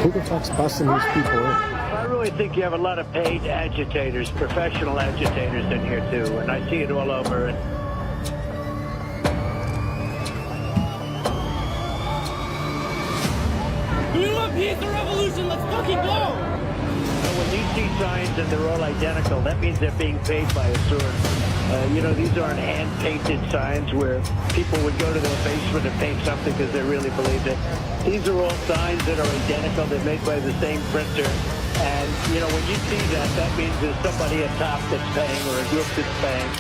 Who the fuck's busting these people in? I really think you have a lot of paid agitators, professional agitators in here too, and I see it all over. We want peace or revolution, let's fucking go! When you see signs and they're all identical, that means they're being paid by a source. These aren't hand-painted signs where people would go to their basement and paint something because they really believed it. These are all signs that are identical. They're made by the same printer. And, when you see that, that means there's somebody at top that's paying or a group that's paying.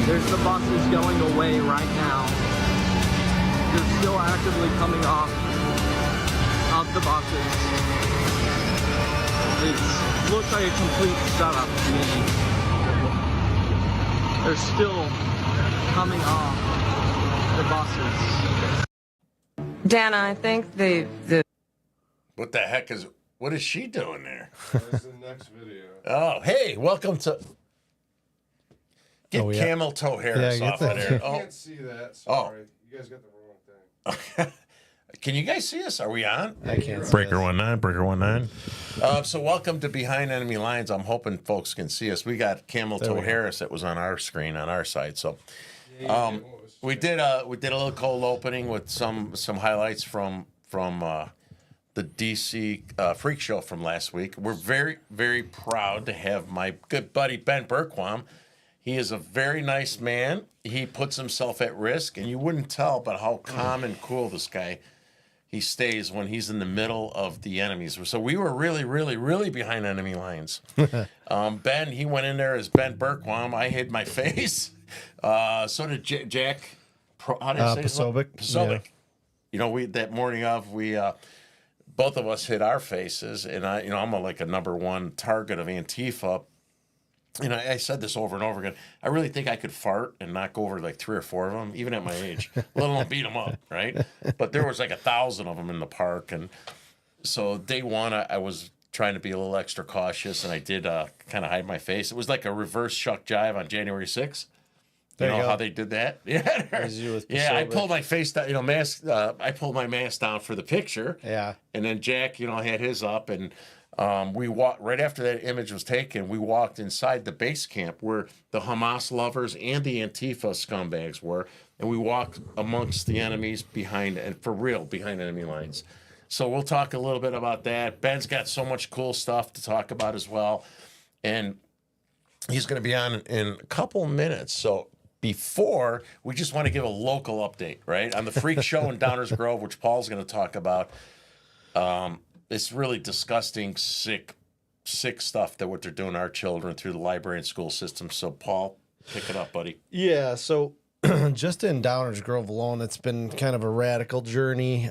There's the buses going away right now. They're still actively coming off of the buses. It looks like a complete setup to me. They're still coming off the buses. Dana, I think the What the heck what is she doing there? That's the next video. Oh, hey, welcome to... Get Camel Toe Harris off of there. You can't see that. Sorry. You guys got the wrong thing. Can you guys see us? Are we on? I can't see Breaker 19, Breaker 19. So welcome to Behind Enemy Lines. I'm hoping folks can see us. We got Camel Toe Harris that was on our screen on our side. So we did a little cold opening with some highlights from the DC Freak Show from last week. We're very, very proud to have my good buddy Ben Berquam. He is a very nice man. He puts himself at risk, and you wouldn't tell but how calm and cool this guy he stays when he's in the middle of the enemies. So we were really, really, really behind enemy lines. Ben, he went in there as Ben Berquam. I hid my face. So did Jack. How did I say Posobiec. Yeah. That morning of both of us hid our faces, and I'm like a number one target of Antifa. I said this over and over again. I really think I could fart and knock over like 3 or 4 of them, even at my age, let alone beat them up, right? But there was like 1,000 of them in the park. And so day one, I was trying to be a little extra cautious, and I did kind of hide my face. It was like a reverse shuck jive on January 6th. You know how they did that? Yeah. I pulled my face down, mask. I pulled my mask down for the picture. Yeah. And then Jack, had his up, and we walked right after that image was taken. We walked inside the base camp where the Hamas lovers and the Antifa scumbags were, and we walked amongst the enemies behind enemy lines. So we'll talk a little bit about that. Ben's got so much cool stuff to talk about as well, and he's going to be on in a couple minutes. So before, we just want to give a local update, right, on the Freak Show in Downers Grove, which Paul's going to talk about. It's really disgusting, sick stuff that what they're doing to our children through the library and school system. So, Paul, pick it up, buddy. Yeah, so just in Downers Grove alone, it's been kind of a radical journey.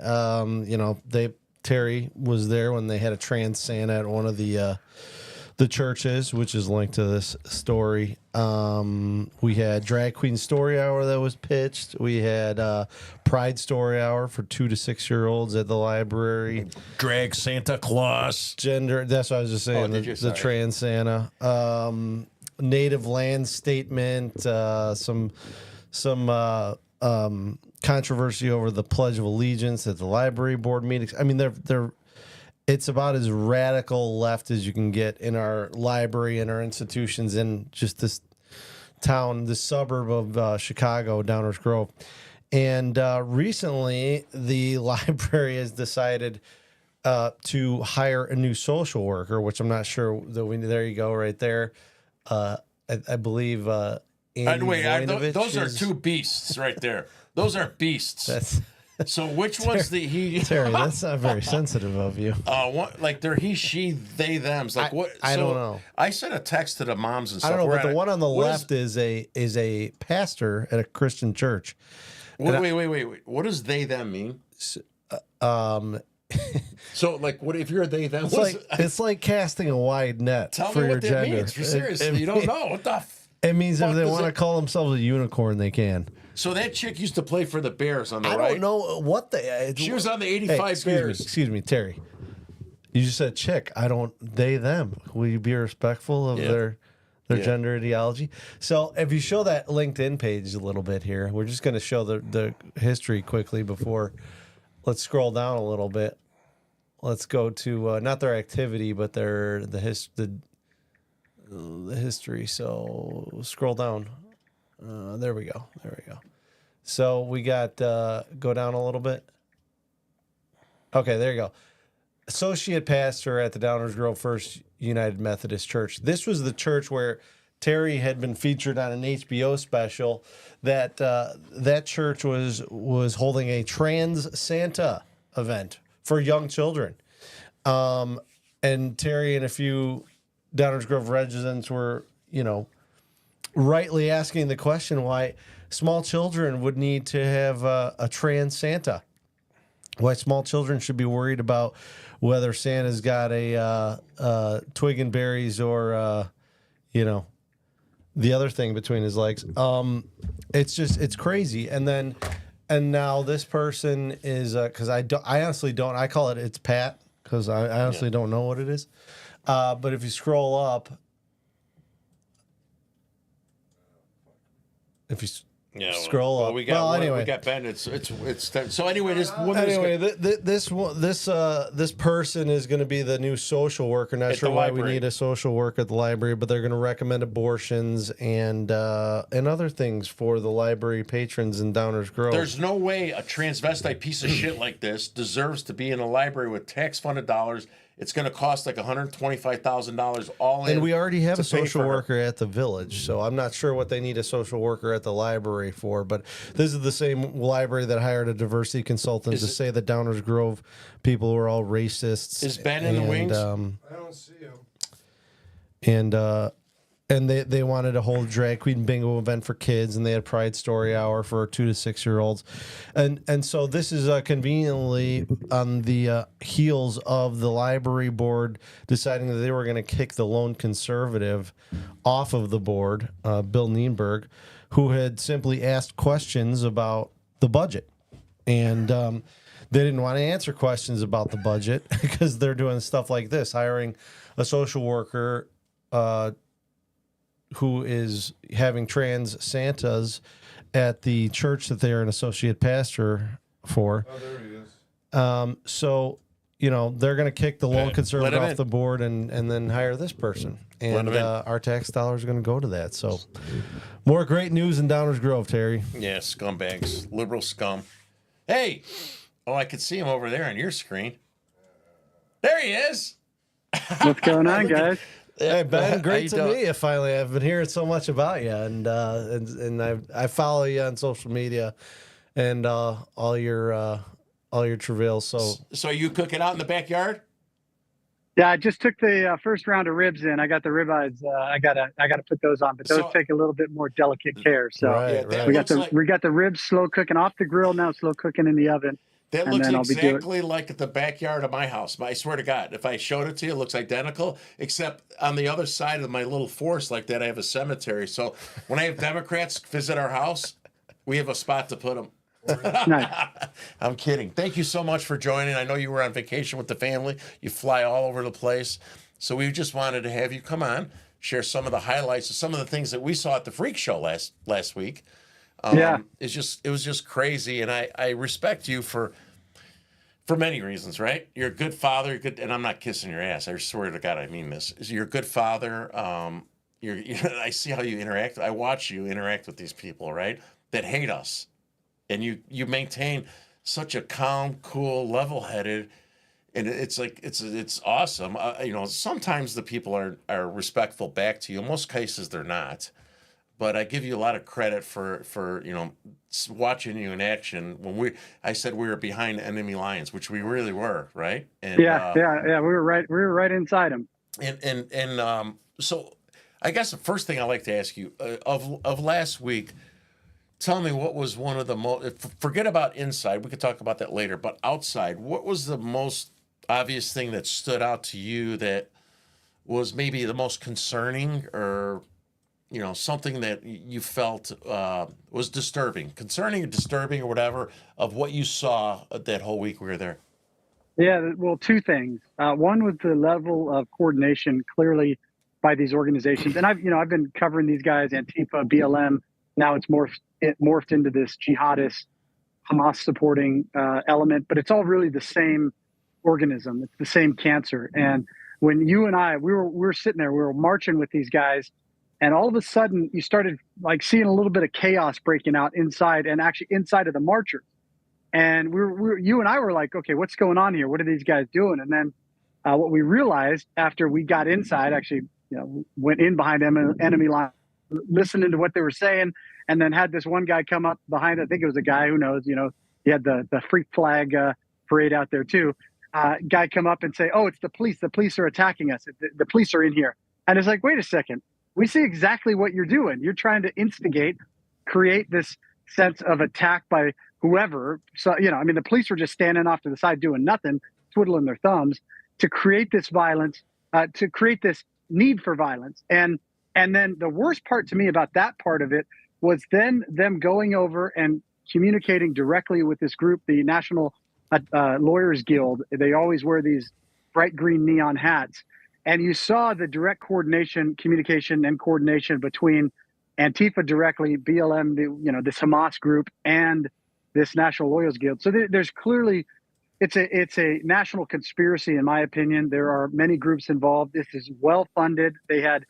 Terry was there when they had a trans Santa at one of the churches, which is linked to this story. We had Drag Queen Story Hour that was pitched. We had Pride Story Hour for 2 to 6 year olds at the library. Drag Santa Claus. Gender. That's what I was just saying. The trans Santa. Native land statement. Some controversy over the Pledge of Allegiance at the library board meetings. I mean, it's about as radical left as you can get in our library and our institutions in just this town, this suburb of Chicago, Downers Grove. And recently, the library has decided to hire a new social worker, which I'm not sure that there you go, right there. I believe Andy those are two beasts right there. Those are beasts. So which one's Terry, that's not very sensitive of you. They're he, she, they, thems. Like what? I don't know. I sent a text to the moms and stuff. I don't know, but the one on the left is a pastor at a Christian church. Wait. What does they them mean? So like, what if you're they them? It's like casting a wide net for your gender. Means. Seriously, you don't know what the. It means if they want to call themselves a unicorn, they can. So that chick used to play for the Bears on the right. I don't know what she was on the 85 Bears. Excuse me, Terry. You just said chick. I don't. They them. Will you be respectful of their gender ideology. So if you show that LinkedIn page a little bit here, we're just going to show the history quickly before. Let's scroll down a little bit. Let's go to not their activity, but the history. So scroll down. There we go. So we got go down a little bit. Okay, there you go. Associate pastor at the Downers Grove First United Methodist Church. This was the church where Terry had been featured on an HBO special. That church was holding a trans Santa event for young children, and Terry and a few Downers Grove residents were, rightly asking the question why small children would need to have a trans Santa. Why small children should be worried about whether Santa's got a twig and berries or, the other thing between his legs. It's crazy. And now this person is, because I honestly don't, I call it's Pat, because I honestly don't know what it is. But if you scroll up, scroll up. We got anyway, we got Ben. It's so anyway. This woman. Anyway, this person is going to be the new social worker. Not sure why we need a social worker at the library, but they're going to recommend abortions and other things for the library patrons in Downers Grove. There's no way a transvestite piece of shit like this deserves to be in a library with tax-funded dollars. It's going to cost like $125,000 all in. And we already have a social worker at the village, so I'm not sure what they need a social worker at the library for. But this is the same library that hired a diversity consultant to say that Downers Grove people were all racists. Is Ben in the wings? I don't see him. And they wanted to hold a drag queen bingo event for kids, and they had Pride Story Hour for 2 to 6 year olds, and so this is conveniently on the heels of the library board deciding that they were going to kick the lone conservative off of the board, Bill Nienberg, who had simply asked questions about the budget, and they didn't want to answer questions about the budget because they're doing stuff like this, hiring a social worker. Who is having trans Santas at the church that they are an associate pastor for. Oh, there he is. So, they're going to kick the lone conservative off the board and then hire this person. And our tax dollars are going to go to that. So, more great news in Downers Grove, Terry. Yeah, scumbags. Liberal scum. Hey! Oh, I could see him over there on your screen. There he is! What's going on, guys? Hey Ben, great to meet you. Finally, I've been hearing so much about you, and I follow you on social media, and all your travails. So are you cooking out in the backyard? Yeah, I just took the first round of ribs in. I got the ribeyes. I gotta put those on, but those take a little bit more delicate care. So right. we got the ribs slow cooking off the grill now, slow cooking in the oven. That looks exactly like the backyard of my house. I swear to God, if I showed it to you, it looks identical, except on the other side of my little forest like that, I have a cemetery. So when I have Democrats visit our house, we have a spot to put them. Nice. I'm kidding. Thank you so much for joining. I know you were on vacation with the family. You fly all over the place. So we just wanted to have you come on, share some of the highlights of some of the things that we saw at the Freak Show last week. It was just crazy, and I respect you for many reasons, right? You're a good father, and I'm not kissing your ass. I swear to God, I mean this. You're a good father. I see how you interact. I watch you interact with these people, right, that hate us, and you maintain such a calm, cool, level-headed, and it's like it's awesome. Sometimes the people are respectful back to you. In most cases, they're not. But I give you a lot of credit for watching you in action. I said we were behind enemy lines, which we really were, right? And, we were right inside them. And so, I guess the first thing I'd like to ask you of last week, tell me what was one of the most. Forget about inside; we could talk about that later. But outside, what was the most obvious thing that stood out to you that was maybe the most concerning, or something that you felt was disturbing, concerning or disturbing or whatever, of what you saw that whole week we were there? Yeah, well, two things. One was the level of coordination. Clearly, by these organizations. And I've been covering these guys, Antifa, BLM. Now it's morphed into this jihadist, Hamas supporting element, but it's all really the same organism. It's the same cancer. And when you and I, we were sitting there, we were marching with these guys, and all of a sudden you started like seeing a little bit of chaos breaking out inside, and actually inside of the marchers. And you and I were like, okay, what's going on here? What are these guys doing? And then what we realized after we got inside, actually, went in behind enemy line, listening to what they were saying, and then had this one guy come up behind. I think it was a guy, who knows, he had the freak flag parade out there too. Guy come up and say, "Oh, it's the police. The police are attacking us. The police are in here." And it's like, wait a second. We see exactly what you're doing. You're trying to instigate, create this sense of attack by whoever. So, the police were just standing off to the side doing nothing, twiddling their thumbs to create this violence, to create this need for violence. And then the worst part to me about that part of it was then them going over and communicating directly with this group, the National Lawyers Guild. They always wear these bright green neon hats. And you saw the direct communication and coordination between Antifa directly, BLM, this Hamas group, and this National Lawyers Guild. So there's clearly, it's a national conspiracy, in my opinion. There are many groups involved. This is well funded. They had,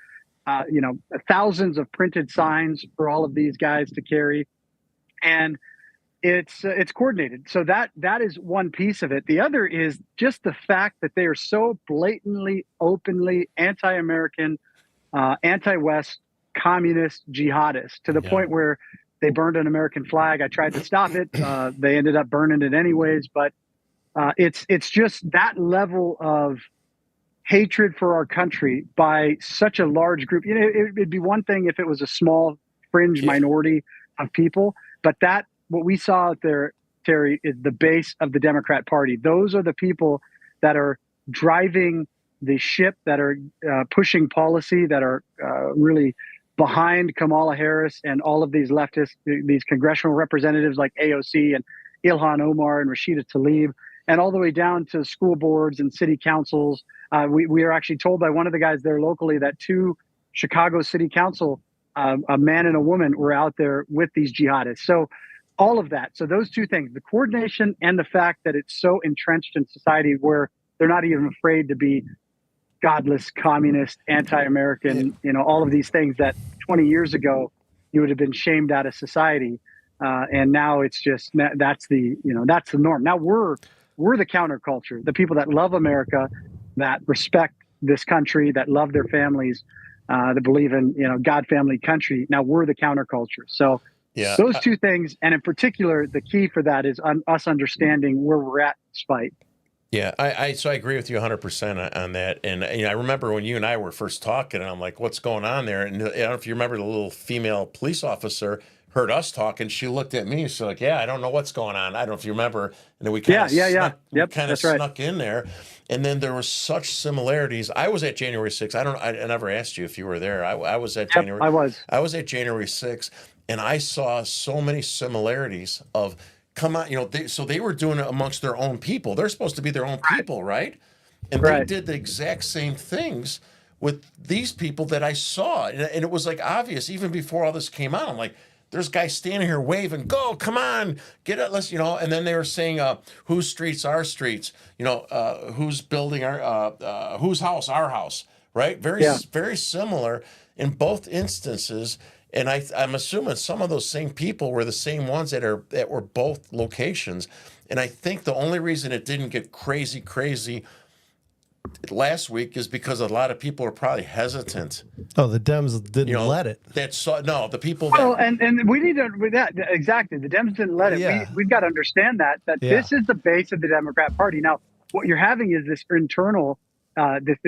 thousands of printed signs for all of these guys to carry, and it's coordinated. So that is one piece of it. The other is just the fact that they are so blatantly, openly anti-American, anti-West, communist, jihadist, to the point where they burned an American flag. I tried to stop it. They ended up burning it anyways. But it's just that level of hatred for our country by such a large group. It'd be one thing if it was a small fringe minority of people, but what we saw out there, Terry, is the base of the Democrat Party. Those are the people that are driving the ship, that are pushing policy, that are really behind Kamala Harris and all of these leftists, these congressional representatives like AOC and Ilhan Omar and Rashida Tlaib, and all the way down to school boards and city councils. We are actually told by one of the guys there locally that 2 Chicago city council, a man and a woman, were out there with these jihadists. So all of that. So those two things, the coordination and the fact that it's so entrenched in society where they're not even afraid to be godless, communist, anti-American, all of these things that 20 years ago you would have been shamed out of society. And now it's just, that's the norm. Now we're the counterculture, the people that love America, that respect this country, that love their families, that believe in, God, family, country. Now we're the counterculture. So those two things, and in particular, the key for that is us understanding where we're at in this fight. Yeah, so I agree with you 100% on that. And I remember when you and I were first talking, and I'm like, what's going on there? And I don't know if you remember, the little female police officer heard us talking. She looked at me. She's like, yeah, I don't know what's going on. I don't know if you remember. And then we kind of snuck in there. And then there were such similarities. I was at January 6th. I never asked you if you were there. I was at January. I was at January 6th. And I saw so many similarities of, come on, so they were doing it amongst their own people. They're supposed to be their own people, right? And they did the exact same things with these people that I saw. And it was like obvious, even before all this came out. I'm like, there's guys standing here waving, go, come on, get it, let's, and then they were saying, whose streets, our streets, who's building our, whose house, our house, right? Very similar in both instances. And I'm assuming some of those same people were the same ones that were both locations. And I think the only reason it didn't get crazy last week is because a lot of people are probably hesitant. Oh, the Dems didn't let it. The people. Well, and we need to exactly. The Dems didn't let it. Yeah. We've got to understand that this is the base of the Democrat Party. Now, what you're having is this internal,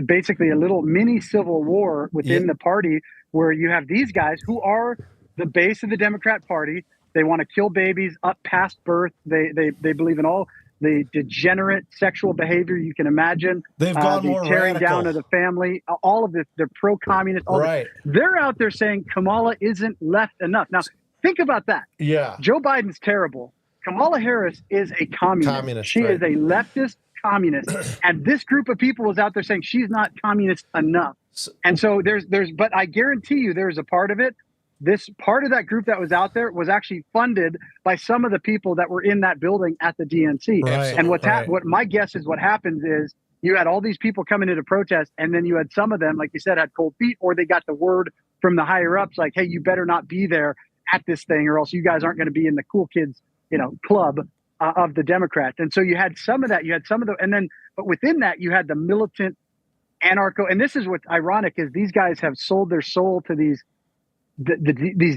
basically a little mini civil war within the party, where you have these guys who are the base of the Democrat Party. They want to kill babies up past birth. They believe in all the degenerate sexual behavior you can imagine. They've gone more tearing radical. down of the family. All of this. They're pro-communist. Right. They're out there saying Kamala isn't left enough. Now, think about that. Yeah. Joe Biden's terrible. Kamala Harris is a communist. She is a leftist communist. And this group of people was out there saying she's not communist enough. And so but I guarantee you there's a part of it. This part of that group that was out there was actually funded by some of the people that were in that building at the DNC. Right, and what right. my guess is what happens is you had all these people coming into protest, and then you had some of them, like you said, had cold feet, or they got the word from the higher ups, like, hey, you better not be there at this thing, or else you guys aren't going to be in the cool kids, club of the Democrats. And so you had some of that, but within that, you had the militant anarcho. And this is what's ironic is these guys have sold their soul to these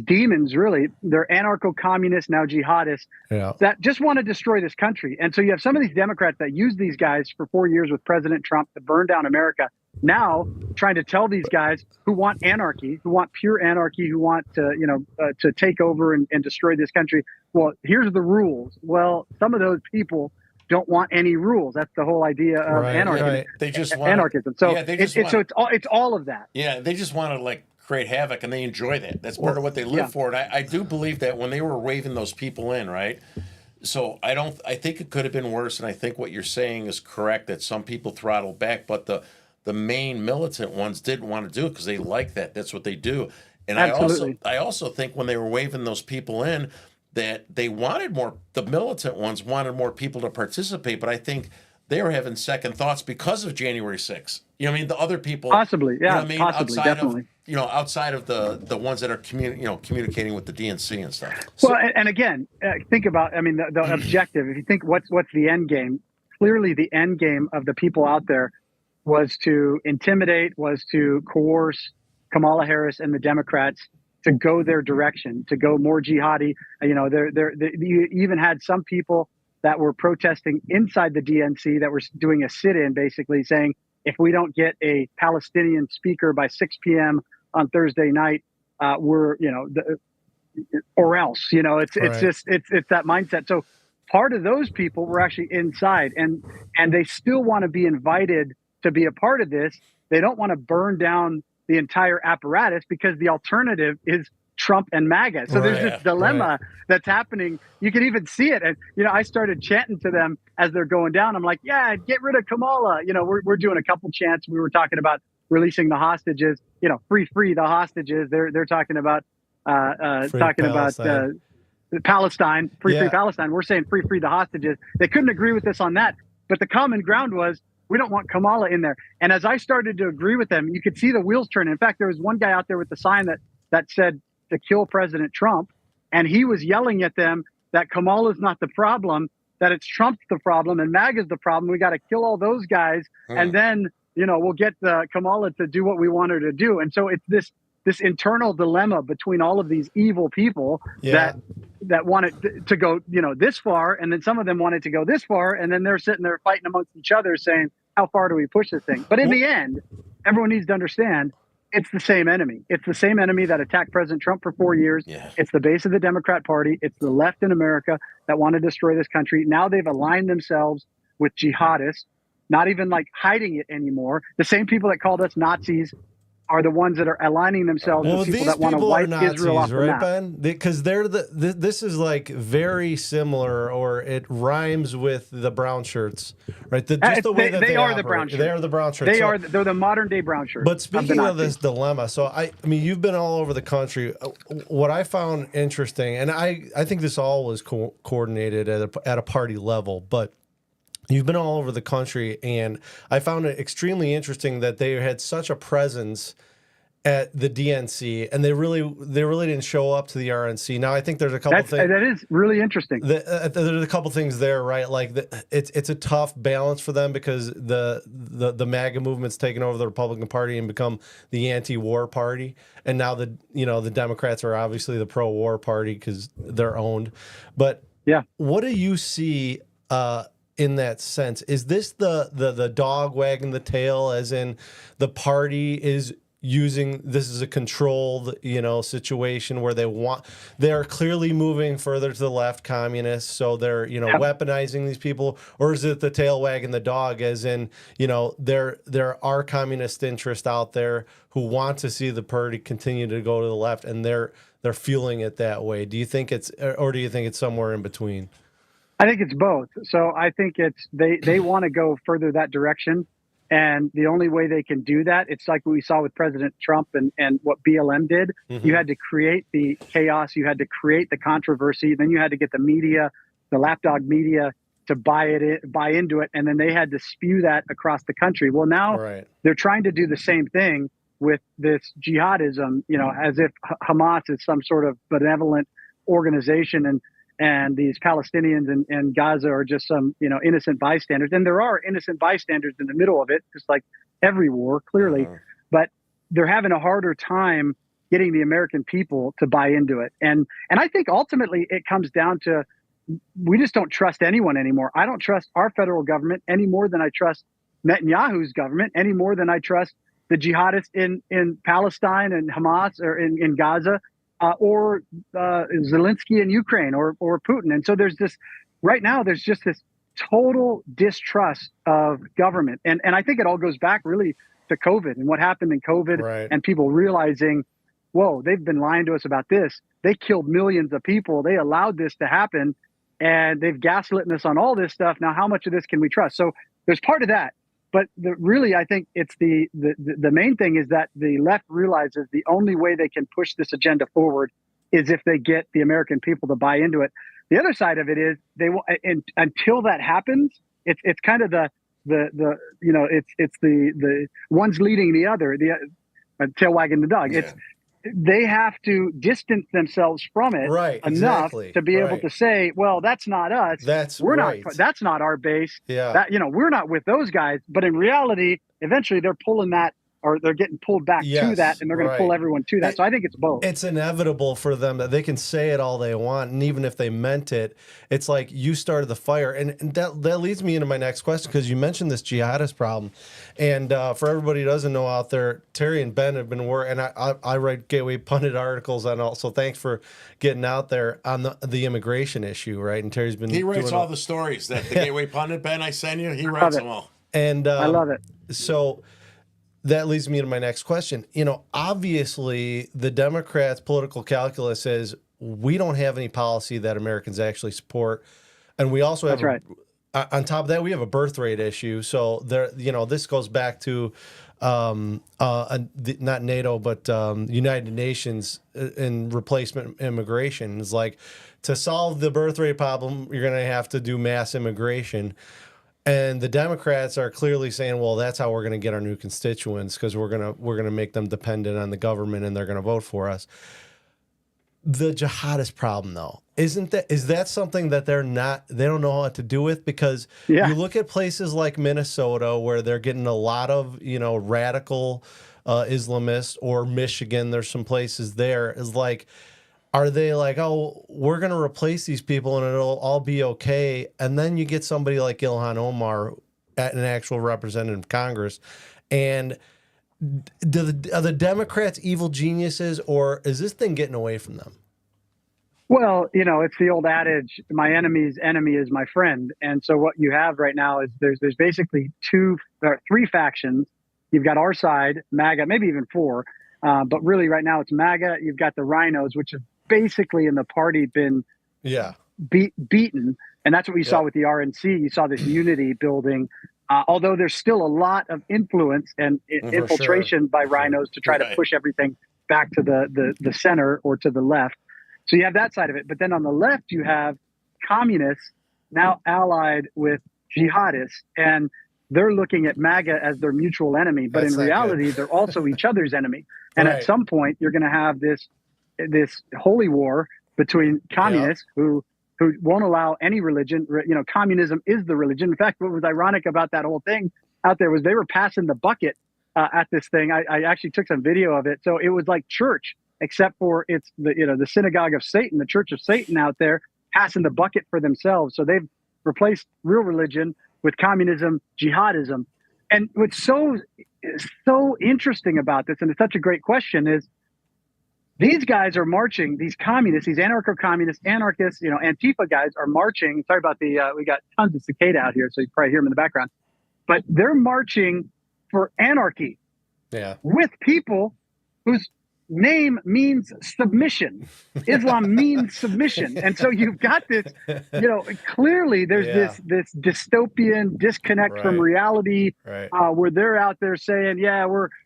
demons, really. They're anarcho-communists, now jihadists, that just want to destroy this country. And so you have some of these Democrats that used these guys for 4 years with President Trump to burn down America, now trying to tell these guys who want anarchy, who want pure anarchy, who want to take over and destroy this country, well, here's the rules. Well, some of those people don't want any rules. That's the whole idea of anarchy. Right. They just want anarchism. So it's all of that. Yeah, they just want to create havoc, and they enjoy that. That's part of what they live for. And I do believe that when they were waving those people in, right? So I think it could have been worse, and I think what you're saying is correct, that some people throttled back, but the main militant ones didn't want to do it because they like that. That's what they do. And I also think when they were waving those people in, that they wanted more, the militant ones wanted more people to participate, but I think they were having second thoughts because of January 6th. You know what I mean? The other people, possibly, yeah, you know what I mean? possibly, definitely. Outside of the ones that are communicating with the DNC and stuff. Well, and again, think about, the objective. If you think what's the end game, clearly the end game of the people out there was to intimidate, was to coerce Kamala Harris and the Democrats to go their direction, to go more jihadi. You even had some people that were protesting inside the DNC that were doing a sit-in, basically saying, if we don't get a Palestinian speaker by 6 p.m. on Thursday night, or else, it's that mindset. So part of those people were actually inside, and they still want to be invited to be a part of this. They don't want to burn down the entire apparatus because the alternative is Trump and MAGA. So there's this dilemma that's happening. You can even see it. And, I started chanting to them as they're going down. I'm like, yeah, get rid of Kamala. We're doing a couple chants. We were talking about releasing the hostages, free the hostages. They're talking about, Palestine, free Palestine. We're saying free the hostages. They couldn't agree with us on that. But the common ground was, we don't want Kamala in there. And as I started to agree with them, you could see the wheels turning. In fact, there was one guy out there with the sign that said to kill President Trump. And he was yelling at them that Kamala's not the problem, that it's Trump's the problem and MAGA's the problem. We got to kill all those guys. And then, we'll get Kamala to do what we want her to do. And so it's this internal dilemma between all of these evil people that wanted to go, this far. And then some of them wanted to go this far. And then they're sitting there fighting amongst each other saying, how far do we push this thing? But in the end, everyone needs to understand it's the same enemy. It's the same enemy that attacked President Trump for 4 years. Yeah. It's the base of the Democrat Party. It's the left in America that want to destroy this country. Now they've aligned themselves with jihadists, not even hiding it anymore. The same people that called us Nazis are the ones that are aligning themselves with people that want to wipe Israel off the map. Ben? Because this is very similar, or it rhymes with the brown shirts, right? The way that they are the brown shirts. They are the brown shirts. They're the modern day brown shirts. But speaking of this dilemma, so I mean, you've been all over the country. What I found interesting, and I think this all was coordinated at a party level, but you've been all over the country, and I found it extremely interesting that they had such a presence at the DNC, and they really didn't show up to the RNC. Now, I think there's a couple things that is really interesting. There's a couple things there, right? It's a tough balance for them because the MAGA movement's taken over the Republican Party and become the anti-war party, and now the Democrats are obviously the pro-war party because they're owned. But what do you see? In that sense, is this the dog wagging the tail, as in the party is using this as a controlled situation where they're clearly moving further to the left, communists, so they're weaponizing these people? Or is it the tail wagging the dog, as in there are communist interests out there who want to see the party continue to go to the left, and they're fueling it that way? Do you think it's somewhere in between? I think it's both. So I think it's they want to go further that direction. And the only way they can do that, it's like what we saw with President Trump and what BLM did. You had to create the chaos. You had to create the controversy. Then you had to get the media, the lapdog media, to buy into it. And then they had to spew that across the country. Well, now they're trying to do the same thing with this jihadism, as if Hamas is some sort of benevolent organization and these Palestinians and Gaza are just some, innocent bystanders. And there are innocent bystanders in the middle of it, just like every war, clearly. But they're having a harder time getting the American people to buy into it. And I think ultimately it comes down to, we just don't trust anyone anymore. I don't trust our federal government any more than I trust Netanyahu's government, any more than I trust the jihadists in Palestine and Hamas or in Gaza. Or Zelensky in Ukraine or Putin. And so right now, there's just this total distrust of government. And I think it all goes back really to COVID and what happened in COVID and people realizing, whoa, they've been lying to us about this. They killed millions of people. They allowed this to happen and they've gaslit us on all this stuff. Now, how much of this can we trust? So there's part of that. But really, I think it's the main thing is that the left realizes the only way they can push this agenda forward is if they get the American people to buy into it. The other side of it is until that happens, it's kind of it's the one's leading the other, the tail wagging the dog. Yeah. They have to distance themselves from it enough to be able to say, well, that's not us. That's not our base. Yeah. We're not with those guys. But in reality, eventually they're pulling that, or they're getting pulled back to that, and they're going to pull everyone to that. So I think it's both. It's inevitable for them that they can say it all they want, and even if they meant it, it's like you started the fire. And that leads me into my next question, because you mentioned this jihadist problem. And for everybody who doesn't know out there, Terry and Ben have been working, and I write Gateway Pundit articles on all, so thanks for getting out there on the immigration issue, right? And Terry's been He writes all the stories that the Gateway Pundit, Ben, I send you, he writes them all. And I love it. So that leads me to my next question. Obviously, the Democrats' political calculus is we don't have any policy that Americans actually support, and we also have on top of that, we have a birth rate issue. So there, this goes back to not NATO, but United Nations in replacement immigration. It's like, to solve the birth rate problem, you're going to have to do mass immigration. And the Democrats are clearly saying, well, that's how we're going to get our new constituents, because we're going to make them dependent on the government and they're going to vote for us. The jihadist problem, though, is that something that they don't know what to do with? Because you look at places like Minnesota where they're getting a lot of, radical Islamists, or Michigan, there's some places there, is like, are they like, oh, we're going to replace these people and it'll all be okay? And then you get somebody like Ilhan Omar, an actual representative of Congress, and are the Democrats evil geniuses, or is this thing getting away from them? Well, it's the old adage, my enemy's enemy is my friend. And so what you have right now is there's basically three factions. You've got our side, MAGA, maybe even four. But really right now it's MAGA. You've got the rhinos, which have basically in the party been beaten. And that's what we saw with the RNC. You saw this unity building, although there's still a lot of influence and infiltration by rhinos to try to push everything back to the center or to the left. So you have that side of it. But then on the left, you have communists now allied with jihadists. And they're looking at MAGA as their mutual enemy. But in reality, they're also each other's enemy. And at some point, you're going to have this holy war between communists who won't allow any religion. Communism is the religion. In fact, what was ironic about that whole thing out there was they were passing the bucket at this thing. I actually took some video of it. So it was like church, except for it's the synagogue of Satan, the church of Satan out there passing the bucket for themselves. So they've replaced real religion with communism, jihadism. And what's so interesting about this, and it's such a great question, is these guys are marching, these communists, these anarcho-communists, anarchists, Antifa guys are marching. Sorry about we got tons of cicada out here, so you probably hear them in the background. But they're marching for anarchy with people whose name means submission. Islam means submission. And so you've got this, clearly there's this dystopian disconnect from reality where they're out there saying,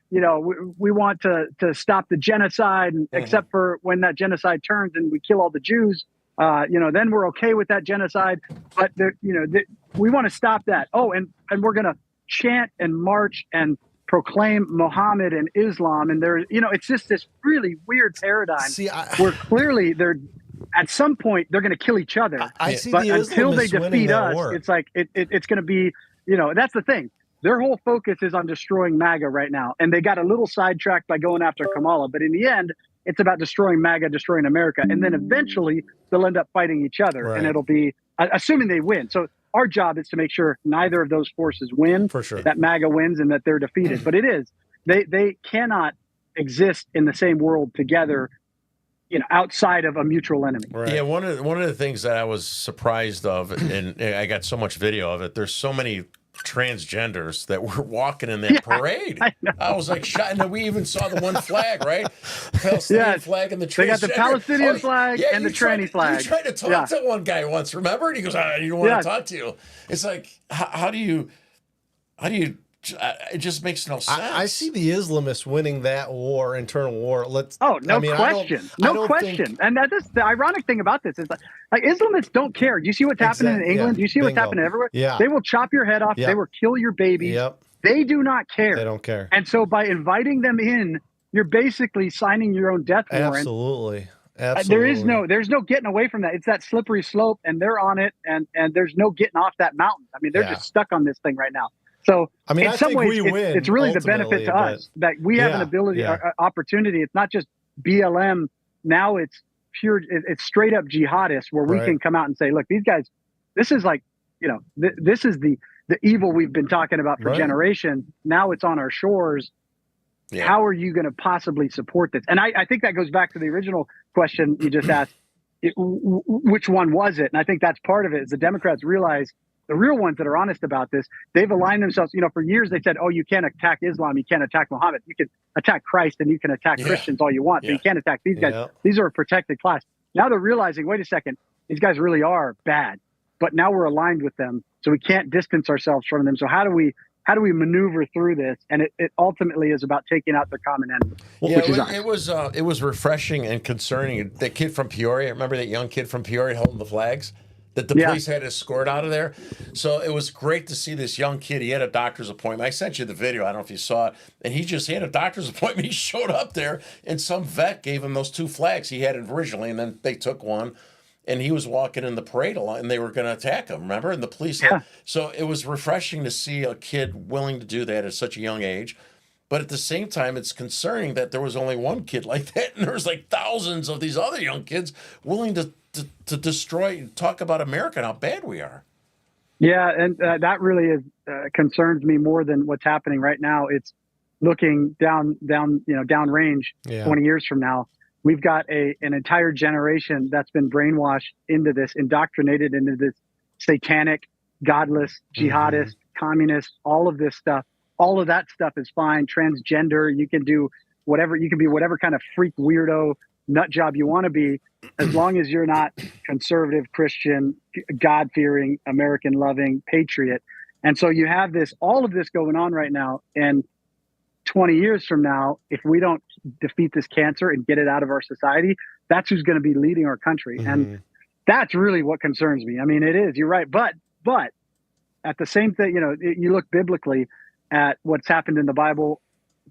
we want to stop the genocide, except for when that genocide turns and we kill all the Jews, then we're okay with that genocide. But, we want to stop that. Oh, and we're going to chant and march and proclaim Muhammad and Islam. And it's just this really weird paradigm where clearly at some point they're going to kill each other. I see, but the until they defeat us, war. it's like it's going to be, that's the thing. Their whole focus is on destroying MAGA right now. And they got a little sidetracked by going after Kamala. But in the end, it's about destroying MAGA, destroying America. And then eventually they'll end up fighting each other. And it'll be, assuming they win. So our job is to make sure neither of those forces win, for sure, that MAGA wins and that they're defeated. But they cannot exist in the same world together, outside of a mutual enemy. Yeah, one of the things that I was surprised of, and I got so much video of it, there's so many transgenders that were walking in that parade. I was like, shot. And then we even saw the one flag, right? Palestinian flag and the transgender. They got the Palestinian flag and the tranny flag. You tried to talk to one guy once, remember? And he goes, I don't want to talk to you. It's like, how do you, it just makes no sense. I see the Islamists winning that war, internal war. No question. And that's the ironic thing about this is like Islamists don't care. Do you see what's happening in England? Do you see what's happening everywhere? Yeah. They will chop your head off. They will kill your babies. They do not care. They don't care. And so by inviting them in, you're basically signing your own death warrant. Absolutely. There's no getting away from that. It's that slippery slope, and they're on it, and there's no getting off that mountain. I mean, they're just stuck on this thing right now. So in some ways, it's really the benefit to us that we have an ability, opportunity. It's not just BLM. Now it's it's straight up jihadists where we can come out and say, look, these guys, this is like, this is the evil we've been talking about for generations. Now it's on our shores. Yeah. How are you going to possibly support this? And I think that goes back to the original question you just asked. Which one was it? And I think that's part of it is the Democrats realize the real ones that are honest about this, they've aligned themselves. For years they said, oh, you can't attack Islam. You can't attack Muhammad. You can attack Christ and you can attack Christians all you want, but you can't attack these guys. These are a protected class. Now they're realizing, wait a second, these guys really are bad, but now we're aligned with them. So we can't distance ourselves from them. So how do we maneuver through this? And it ultimately is about taking out the common enemy. It was refreshing and concerning. The kid from Peoria, remember that young kid from Peoria holding the flags that the police had escorted out of there? So it was great to see this young kid. He had a doctor's appointment. I sent you the video. I don't know if you saw it. And he had a doctor's appointment. He showed up there, and some vet gave him those two flags he had originally, and then they took one. And he was walking in the parade along, and they were going to attack him, remember? And the police so it was refreshing to see a kid willing to do that at such a young age. But at the same time, it's concerning that there was only one kid like that, and there was like thousands of these other young kids willing to destroy, talk about America and how bad we are. Yeah, and that really concerns me more than what's happening right now. It's looking downrange 20 years from now. We've got an entire generation that's been brainwashed into this, indoctrinated into this satanic, godless, jihadist, communist, all of this stuff. All of that stuff is fine. Transgender, you can do whatever. You can be whatever kind of freak, weirdo, nut job you want to be, as long as you're not conservative, Christian, God-fearing, American-loving patriot. And so you have all of this going on right now. And 20 years from now, if we don't defeat this cancer and get it out of our society, that's who's going to be leading our country. And that's really what concerns me. I mean, it is, you're right. But at the same thing, you look biblically at what's happened in the Bible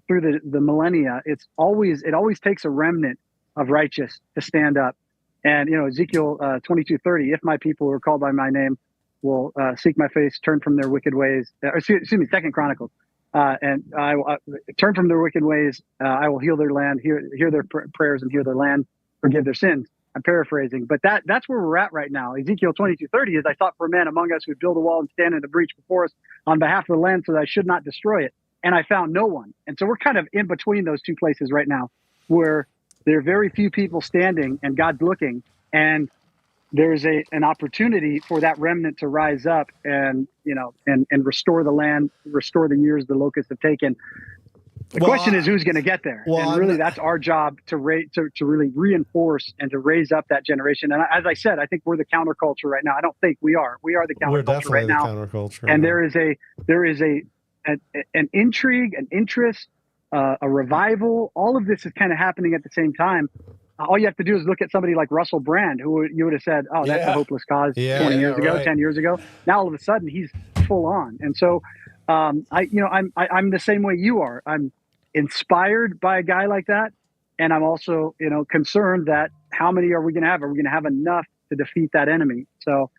through the millennia. It always takes a remnant of righteous to stand up. And, Ezekiel 22:30, if my people who are called by my name will seek my face, turn from their wicked ways, excuse me, 2 Chronicles, and I will turn from their wicked ways. I will heal their land, hear their prayers, and hear their land, forgive their sins. I'm paraphrasing, but that's where we're at right now. Ezekiel 22:30 is, I sought for a man among us who would build a wall and stand in the breach before us on behalf of the land, so that I should not destroy it. And I found no one. And so we're kind of in between those two places right now, where there are very few people standing and God's looking, and there's an opportunity for that remnant to rise up and restore the land, restore the years the locusts have taken. The question is who's going to get there, well, and really that's our job to really reinforce and to raise up that generation. And as I said, I think we're the counterculture right now. I don't think we are. We are the we're counterculture definitely right the now. counterculture. And there is an intrigue, an interest, a revival. All of this is kind of happening at the same time. All you have to do is look at somebody like Russell Brand, who you would have said, "Oh, that's a hopeless cause." 20 years ago, right. 10 years ago. Now all of a sudden he's full on, and so I'm the same way you are. I'm inspired by a guy like that, and I'm also concerned that how many are we going to have? Are we going to have enough to defeat that enemy? So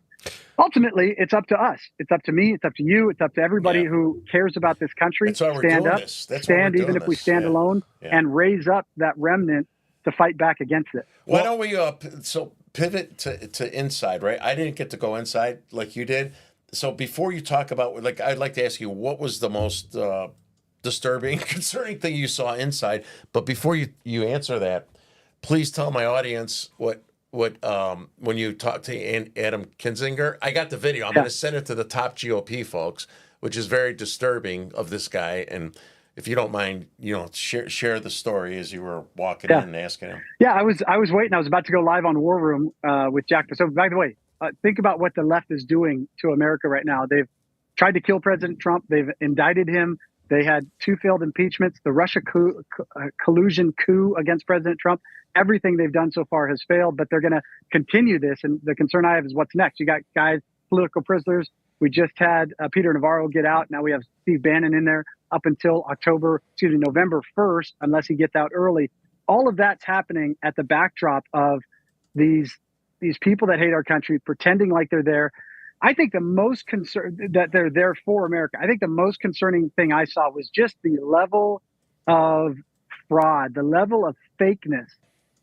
ultimately, it's up to us. It's up to me. It's up to you. It's up to everybody who cares about this country. That's why we're stand doing up, this. That's stand why we're even doing if we this. stand alone, and raise up that remnant to fight back against it. Why don't we pivot to inside, right? I didn't get to go inside like you did. So before you talk about, I'd like to ask you, what was the most disturbing, concerning thing you saw inside? But before you answer that, please tell my audience what when you talked to Adam Kinzinger. I got the video. I'm going to send it to the top GOP folks, which is very disturbing of this guy. And if you don't mind, share the story as you were walking in and asking him. Yeah, I was waiting. I was about to go live on War Room with Jack. So by the way, think about what the left is doing to America right now. They've tried to kill President Trump. They've indicted him. They had 2 failed impeachments, the Russia collusion coup against President Trump. Everything they've done so far has failed, but they're going to continue this. And the concern I have is what's next. You got guys, political prisoners. We just had Peter Navarro get out. Now we have Steve Bannon in there up until November 1st, unless he gets out early. All of that's happening at the backdrop of these people that hate our country, pretending like they're there. I think the most that they're there for America. I think the most concerning thing I saw was just the level of fraud, the level of fakeness,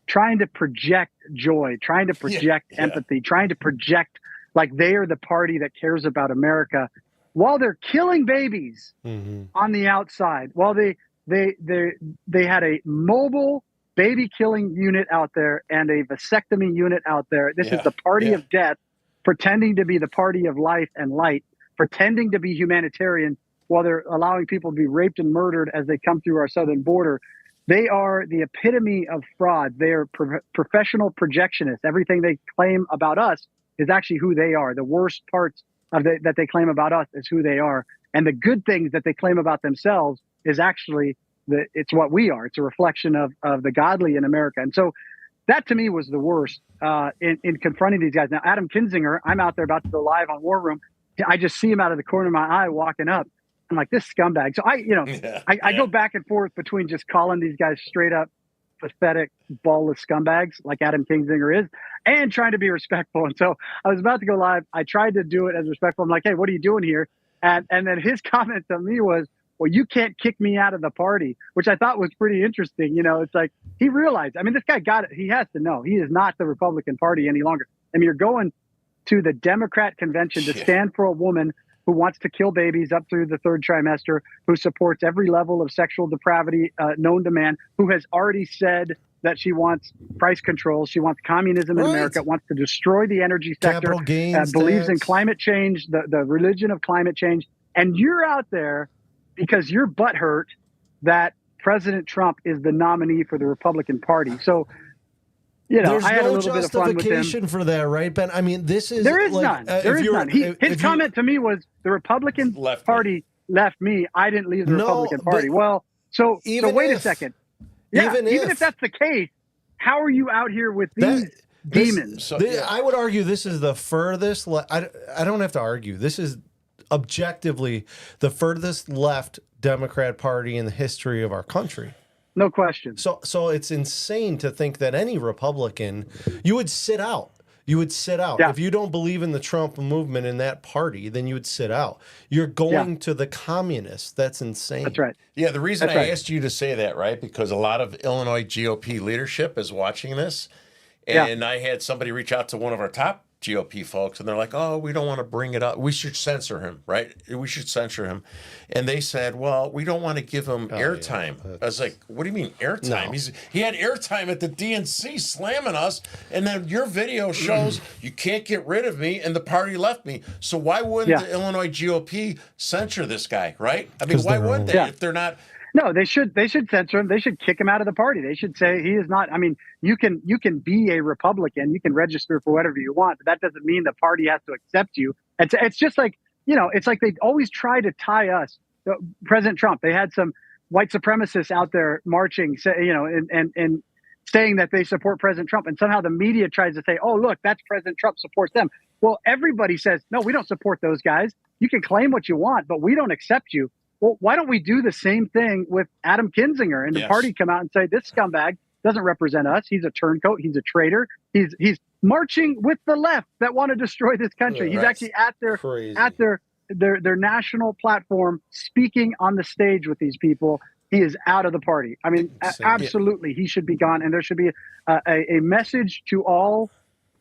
trying to project joy, trying to project empathy, trying to project like they are the party that cares about America, while they're killing babies on the outside. While they had a mobile baby killing unit out there and a vasectomy unit out there. This is the party of death, pretending to be the party of life and light, pretending to be humanitarian while they're allowing people to be raped and murdered as they come through our southern border. They are the epitome of fraud. They are professional projectionists. Everything they claim about us is actually who they are. The worst parts of that they claim about us is who they are. And the good things that they claim about themselves is actually it's what we are. It's a reflection of the godly in America. And so that to me was the worst in confronting these guys. Now, Adam Kinzinger, I'm out there about to go live on War Room. I just see him out of the corner of my eye walking up. I'm like, this scumbag. So I go back and forth between just calling these guys straight up pathetic, ballless scumbags like Adam Kinzinger is, and trying to be respectful. And so I was about to go live. I tried to do it as respectful. I'm like, hey, what are you doing here? And then his comment to me was, well, you can't kick me out of the party, which I thought was pretty interesting. It's like he realized, this guy got it. He has to know he is not the Republican Party any longer. You're going to the Democrat convention to stand for a woman who wants to kill babies up through the 3rd trimester, who supports every level of sexual depravity known to man, who has already said that she wants price controls. She wants communism in America, wants to destroy the energy sector, believes in climate change, the religion of climate change. And you're out there because you're butthurt that President Trump is the nominee for the Republican Party. So, there's I had no a little bit of fun with him. justification for that, right, Ben? This is there is none. There is none. His comment to me was the Republican Party left me. I didn't leave the Republican Party. Well, so wait a second. Yeah, even if that's the case, how are you out here with these demons? I would argue this is the furthest. I don't have to argue. This is objectively the furthest left Democrat Party in the history of our country. No question. So it's insane to think that any Republican, you would sit out. You would sit out. Yeah. If you don't believe in the Trump movement in that party, then you would sit out. You're going to the communists. That's insane. That's right. Yeah, the reason I asked you to say that, right, because a lot of Illinois GOP leadership is watching this. And I had somebody reach out to one of our top GOP folks, and they're like, oh, we don't want to bring it up. We should censor him, right? We should censor him. And they said, well, we don't want to give him airtime. I was like, what do you mean airtime? No. He had airtime at the DNC slamming us, and then your video shows you can't get rid of me, and the party left me. So why wouldn't the Illinois GOP censor this guy, right? Why wouldn't they if they're not No, they should censor him. They should kick him out of the party. They should say he is not. I mean, you can be a Republican, you can register for whatever you want, but that doesn't mean the party has to accept you. It's just like, it's like they always try to tie us. President Trump, they had some white supremacists out there marching, and saying that they support President Trump, and somehow the media tries to say, "Oh, look, that's President Trump supports them." Well, everybody says, "No, we don't support those guys. You can claim what you want, but we don't accept you." Well, why don't we do the same thing with Adam Kinzinger and the party come out and say, this scumbag doesn't represent us. He's a turncoat. He's a traitor. He's marching with the left that want to destroy this country. He's actually at their national platform speaking on the stage with these people. He is out of the party. I mean, absolutely, he should be gone. And there should be a message to all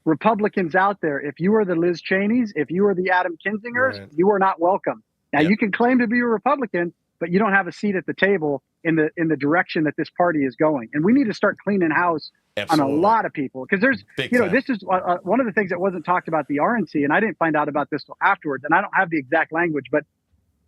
Republicans out there. If you are the Liz Cheneys, if you are the Adam Kinzingers, you are not welcome. Now, you can claim to be a Republican, but you don't have a seat at the table in the direction that this party is going. And we need to start cleaning house on a lot of people, because there's, this is one of the things that wasn't talked about the RNC, and I didn't find out about this till afterwards, and I don't have the exact language, but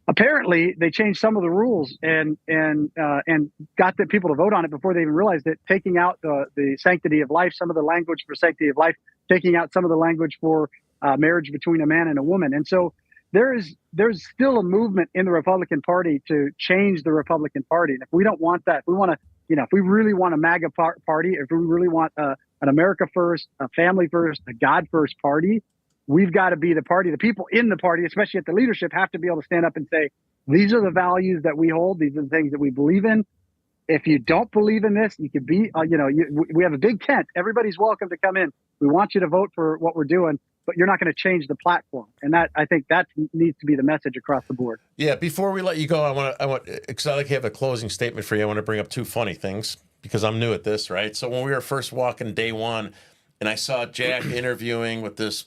apparently they changed some of the rules and got the people to vote on it before they even realized it, taking out the sanctity of life, some of the language for sanctity of life, taking out some of the language for marriage between a man and a woman. And so there's still a movement in the Republican Party to change the Republican Party. And if we don't want that, if we want to, if we really want a MAGA party, if we really want an America first, a family first, a God first party, we've got to be the party. The people in the party, especially at the leadership, have to be able to stand up and say, these are the values that we hold. These are the things that we believe in. If you don't believe in this, you could be, we have a big tent. Everybody's welcome to come in. We want you to vote for what we're doing, but you're not going to change the platform. And I think that needs to be the message across the board. Yeah. Before we let you go, I want, because I have a closing statement for you. I want to bring up two funny things because I'm new at this, right? So when we were first walking day one and I saw Jack interviewing with this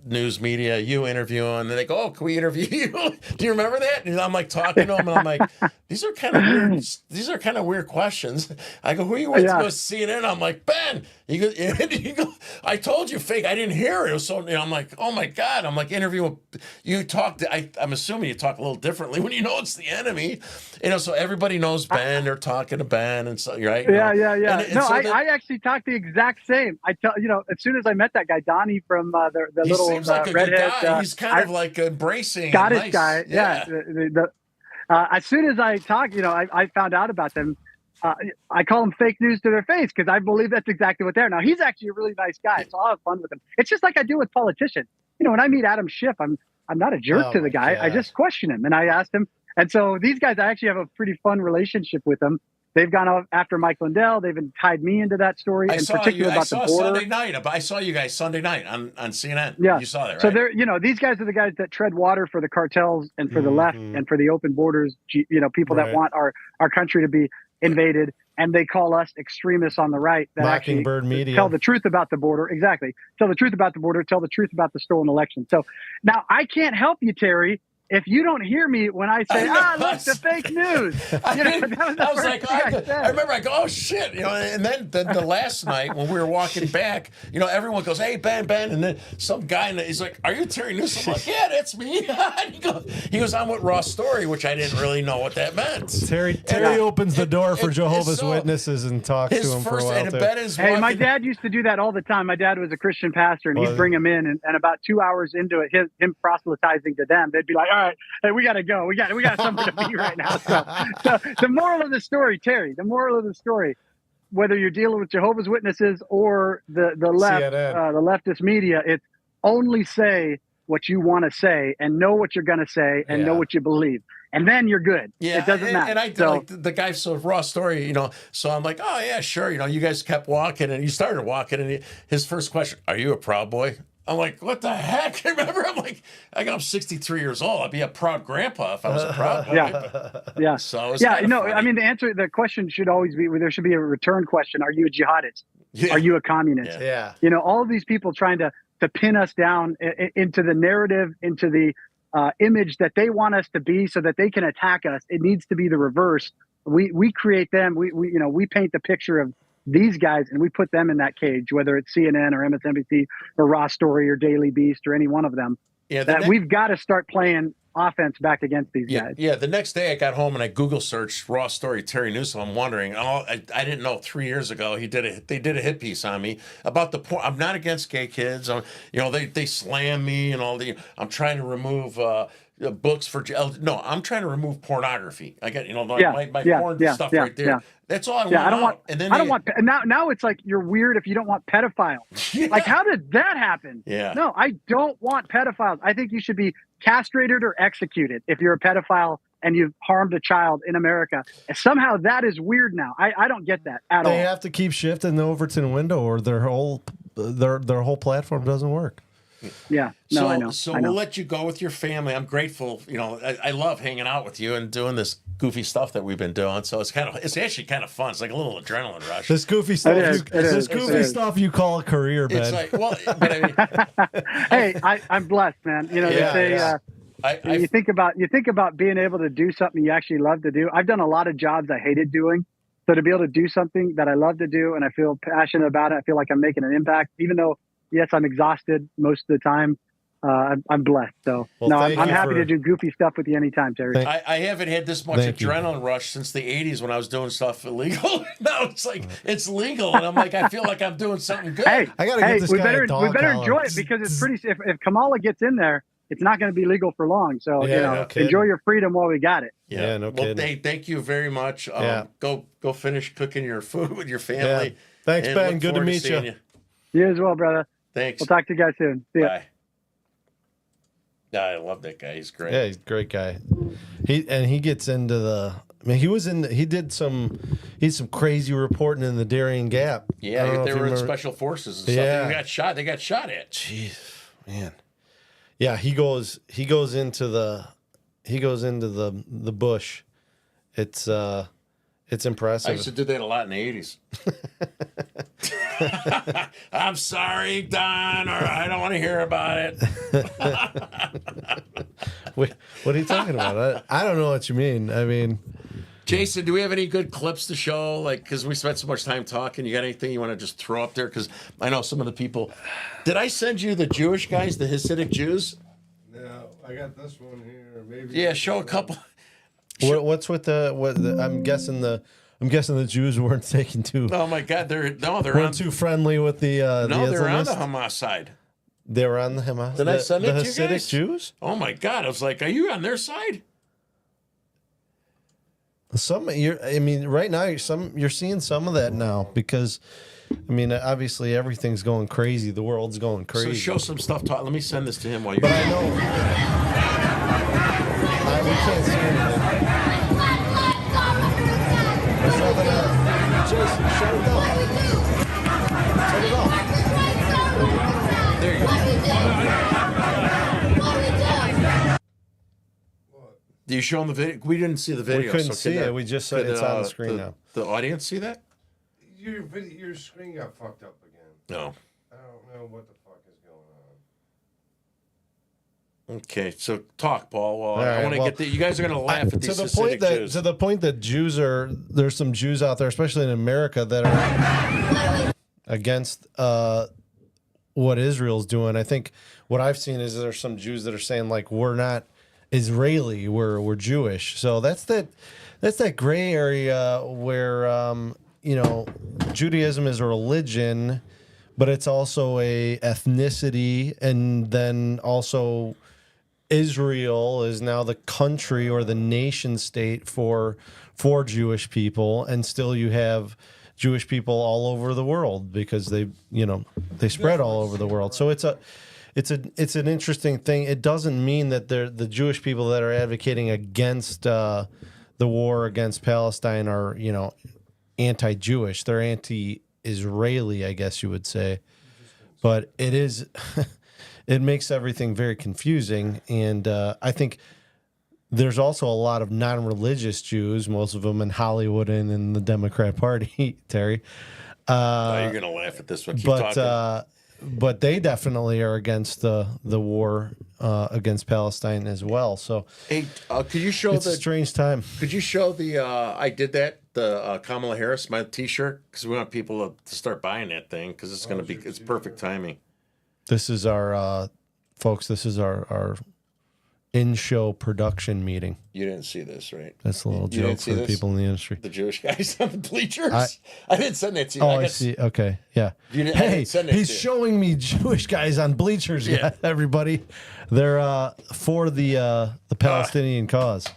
news media, you interviewing, and they go, "Oh, can we interview you?" Do you remember that? And I'm like talking to him, and I'm like, "These are kind of weird. These are kind of weird questions." I go, "Who are you with?" He goes, "CNN." I'm like, "Ben." He goes, "I told you, fake. I didn't hear it." It was so. I'm like, "Oh my god." I'm like interviewing. You talk. I'm assuming you talk a little differently when you know it's the enemy. So everybody knows Ben. They're talking to Ben, and so right. Yeah. I actually talked the exact same. I tell as soon as I met that guy Donnie from the little. Seems like a redhead, good guy. He's kind of like embracing Scottish nice. guy. Yeah. As soon as I talk, I found out about them. I call them fake news to their face because I believe that's exactly what they're. Now he's actually a really nice guy, so I'll have fun with him. It's just like I do with politicians. When I meet Adam Schiff, I'm not a jerk to the guy. I just question him and I asked him. And so these guys, I actually have a pretty fun relationship with them. They've gone after Mike Lindell. They've tied me into that story, and particularly about the border. Sunday night. I saw you guys Sunday night on CNN. Yeah, you saw that, right? So they're, these guys are the guys that tread water for the cartels and for the left and for the open borders. People that want our country to be invaded, and they call us extremists on the right that Mockingbird actually media. Tell the truth about the border. Exactly, tell the truth about the border. Tell the truth about the stolen election. So now I can't help you, Terry, if you don't hear me when I say, look, the fake news. I remember I go, oh shit, and then the last night when we were walking back, everyone goes, hey, Ben, and then some guy, he's like, are you Terry Newsom? I'm like, yeah, that's me. he goes, I'm with Ross Story, which I didn't really know what that meant. Terry opens the door for Jehovah's Witnesses and talks to him for a while. Hey, my dad used to do that all the time. My dad was a Christian pastor, and he'd bring him in, and about 2 hours into it, him proselytizing to them, they'd be like, all right, hey, we got to go. We got somewhere to be right now. So the moral of the story, Terry, whether you're dealing with Jehovah's Witnesses or the left, the leftist media, it's only say what you want to say and know what you're going to say and know what you believe. And then you're good. Yeah, it doesn't matter. And I like the guy, so Raw Story, so I'm like, oh, yeah, sure. You guys kept walking and you started walking. And his first question, are you a Proud Boy? I'm like, what the heck? Remember, I'm 63 years old. I'd be a proud grandpa if I was a Proud Boy. Yeah. So funny. The question should always be, there should be a return question. Are you a jihadist? Yeah. Are you a communist? Yeah. All of these people trying to pin us down into the narrative, into the image that they want us to be so that they can attack us. It needs to be the reverse. We create them. We paint the picture of these guys and we put them in that cage, whether it's CNN or MSNBC or Raw Story or Daily Beast or any one of them. Yeah, we've got to start playing offense back against these Yeah, guys. yeah. The next day I got home and I Google searched raw story Terry Newsom. I'm wondering. I didn't know 3 years ago they did a hit piece on me about the point. I'm not against gay kids. They slam me and all the. I'm trying to remove books for. No, I'm trying to remove pornography. I got my porn stuff right there. Yeah. That's all I want. Yeah, I don't want. And then I don't want. Now it's like you're weird if you don't want pedophiles. Yeah. Like, how did that happen? Yeah. No, I don't want pedophiles. I think you should be castrated or executed if you're a pedophile and you've harmed a child in America. And somehow that is weird now. I don't get that at all. They have to keep shifting the Overton window, or their whole platform doesn't work. Yeah. No, I know. So I know. we'll let you go with your family. I'm grateful. I love hanging out with you and doing this goofy stuff that we've been doing. So it's actually kind of fun. It's like a little adrenaline rush. This goofy stuff. This goofy stuff you call a career, Ben. It's like, well, but I mean, Hey, I'm blessed, man. They say you think about being able to do something you actually love to do. I've done a lot of jobs I hated doing. So to be able to do something that I love to do and I feel passionate about it, I feel like I'm making an impact, even though, yes, I'm exhausted most of the time. I'm blessed. So I'm happy to do goofy stuff with you anytime, Terry. I haven't had this much adrenaline rush since the 80s when I was doing stuff illegal. Now it's like it's legal, and I'm like, I feel like I'm doing something good. Hey, I gotta get this we guy better a dog enjoy collar. it because it's pretty. If Kamala gets in there, it's not going to be legal for long. So no kidding. enjoy your freedom while we got it. Yeah, no kidding. Well, thank you very much. Go finish cooking your food with your Yeah. family. Thanks, and Ben. look Good to forward meet seeing you. You as well, brother. Thanks. We'll talk to you guys soon. See ya. Bye. Yeah, I love that guy. He's great. Yeah, he's a great guy. He gets into the. I mean, he did some crazy reporting in the Darien Gap. Yeah, they were in special forces and stuff. Yeah. They got shot at. Jeez, man. Yeah, he goes into the bush. It's impressive. I used to do that a lot in the 80s. I'm sorry, Don, or I don't want to hear about it. Wait, what are you talking about? I don't know what you mean. I mean, Jason, do we have any good clips to show? Like, because we spent so much time talking. You got anything you want to just throw up there? Because I know some of the people. Did I send you the Jewish guys, the Hasidic Jews? No, I got this one here. Maybe. Yeah, show a couple. what's with the? I'm guessing the Jews weren't taken too. Oh my God, they're weren't on. too friendly with the. No, they're on the Islamists. Hamas side. They were on the Hamas. Did I send it the to you Hasidic guys? Jews? Oh my God, I was like, are you on their side? Right now you're seeing some of that now because, I mean, obviously everything's going crazy. The world's going crazy. So show some stuff. Let me send this to him while you're. But I know we can't see anything. There's nothing else. Jason, shut it off. Shut it off. There you go. Do you show them the video? We didn't see the video. We couldn't so see it. We just said it's on the screen now. The audience see that? Your screen got fucked up again. No. I don't know what the fuck is going on. Okay, so talk, Paul. Well, All I right, want to get the. You guys are going to laugh at these Hasidic Jews. To the point that there's some Jews out there, especially in America, that are against what Israel's doing. I think what I've seen is there's some Jews that are saying like we're not Israeli, we're Jewish. So that's that gray area where Judaism is a religion, but it's also a ethnicity, and then also Israel is now the country or the nation state for Jewish people, and still you have Jewish people all over the world because they spread all over the world. So it's an interesting thing. It doesn't mean that the Jewish people that are advocating against the war against Palestine are anti-Jewish. They're anti-Israeli, I guess you would say. But it is it makes everything very confusing, and I think there's also a lot of non-religious Jews, most of them in Hollywood and in the Democrat Party, Terry. You're going to laugh at this one. Keep talking. But they definitely are against the war against Palestine as well. So, hey, could you show it's a strange time. Could you show the Kamala Harris my T-shirt, because we want people to start buying that thing because it's going to be perfect timing. This is our folks. This is our in-show production meeting. You didn't see this, right? That's a little You didn't joke see for the this? people in the industry. The Jewish guys on the bleachers. I didn't send that to you. Oh, I see. Okay, yeah. I Hey, didn't send it he's to you. showing me Jewish guys on bleachers. Yeah. Everybody, they're for the Palestinian cause.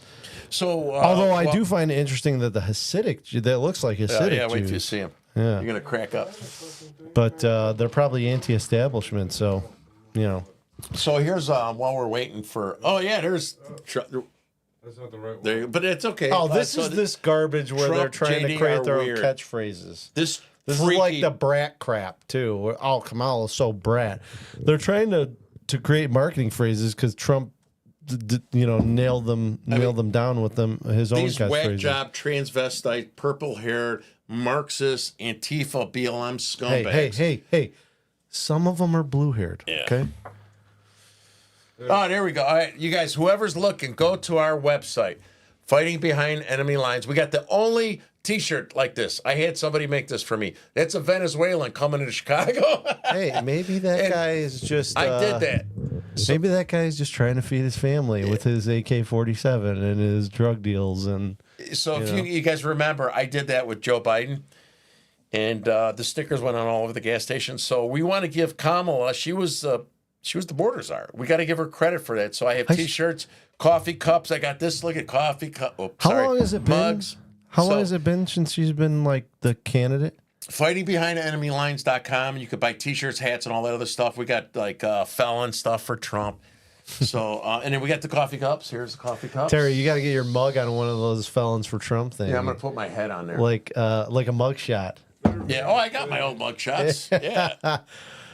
So, Although I do find it interesting that the Hasidic, that looks like Hasidic yeah, wait till you Jews. see him. Yeah. You're gonna crack up. But they're probably anti-establishment, so you know. So here's while we're waiting for. Oh yeah, there's. That's not the right one. There, but it's okay. Oh, this is this garbage where they're Trump, trying to JD create are their own weird. catchphrases. This This freaky, is like the brat crap too. Where, oh, Kamala is so brat. They're trying to create marketing phrases because Trump, nailed them down with them his own these whack catchphrases. job transvestite, purple haired, Marxist, Antifa, BLM scumbags. Hey! Some of them are blue haired. Yeah. Okay. Oh, there we go. All right, you guys, whoever's looking, go to our website, Fighting Behind Enemy Lines. We got the only T-shirt like this. I had somebody make this for me. That's a Venezuelan coming into Chicago. Hey, maybe that guy is just. I did that. Maybe that guy is just trying to feed his family with his AK-47 and his drug deals and. So if you guys remember, I did that with Joe Biden, and the stickers went on all over the gas station. So we want to give Kamala. She was the border czar. We got to give her credit for that. So I have T-shirts, coffee cups. I got this. Look at coffee cup. Oh, How sorry. long has it been? Mugs. How long has it been since she's been like the candidate? FightingBehindEnemyLines.com. You could buy T-shirts, hats, and all that other stuff. We got like felon stuff for Trump. So and then we got the coffee cups. Here's the coffee cups. Terry, you got to get your mug on one of those felons for Trump things. Yeah, I'm gonna put my head on there. like a mug shot. Yeah. Oh, I got my old mug shots. Yeah.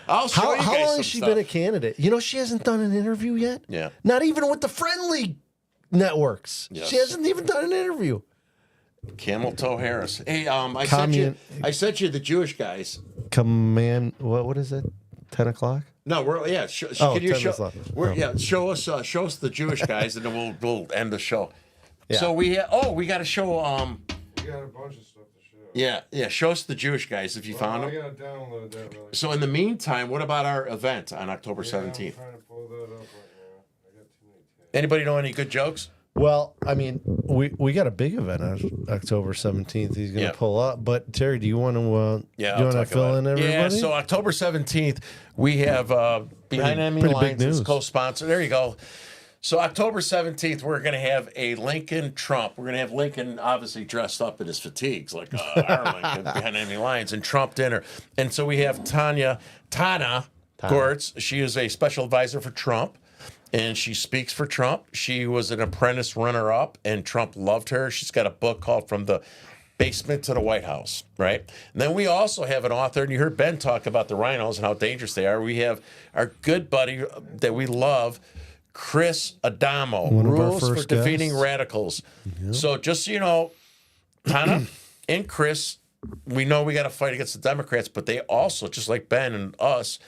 I'll show you guys How long some has she stuff. been a candidate? You know, she hasn't done an interview yet. Yeah. Not even with the friendly networks. Yes. She hasn't even done an interview. Camel Toe Harris. Hey, I sent you the Jewish guys. What is it? 10 o'clock? No, can you 10 show? o'clock. Show us the Jewish guys, and then we'll end the show. Yeah. So we got to show. You got a bunch of stuff to show. Yeah. Show us the Jewish guys if you found I them. gotta download that really. So in the meantime, what about our event on October 17th? I'm trying to pull that up right now. I got too many tabs. Anybody know any good jokes? Well, I mean, we got a big event on October 17th. He's going to pull up. But Terry, do you want to fill in everybody? Yeah. So October 17th, we have Behind Enemy pretty big Lines as news. co-sponsor. There you go. So October 17th, we're going to have a Lincoln Trump. We're going to have Lincoln obviously dressed up in his fatigues, like our Lincoln Behind Enemy Lines, and Trump dinner. And so we have Tana Gortz. She is a special advisor for Trump, and she speaks for Trump. She was an apprentice runner-up, and Trump loved her. She's got a book called From the Basement to the White House, right? And then we also have an author, and you heard Ben talk about the rhinos and how dangerous they are. We have our good buddy that we love, Chris Adamo, One of our Rules for first Defeating guests. Radicals. So just so you know, Tana and Chris, we know we got to fight against the Democrats, but they also, just like Ben and us,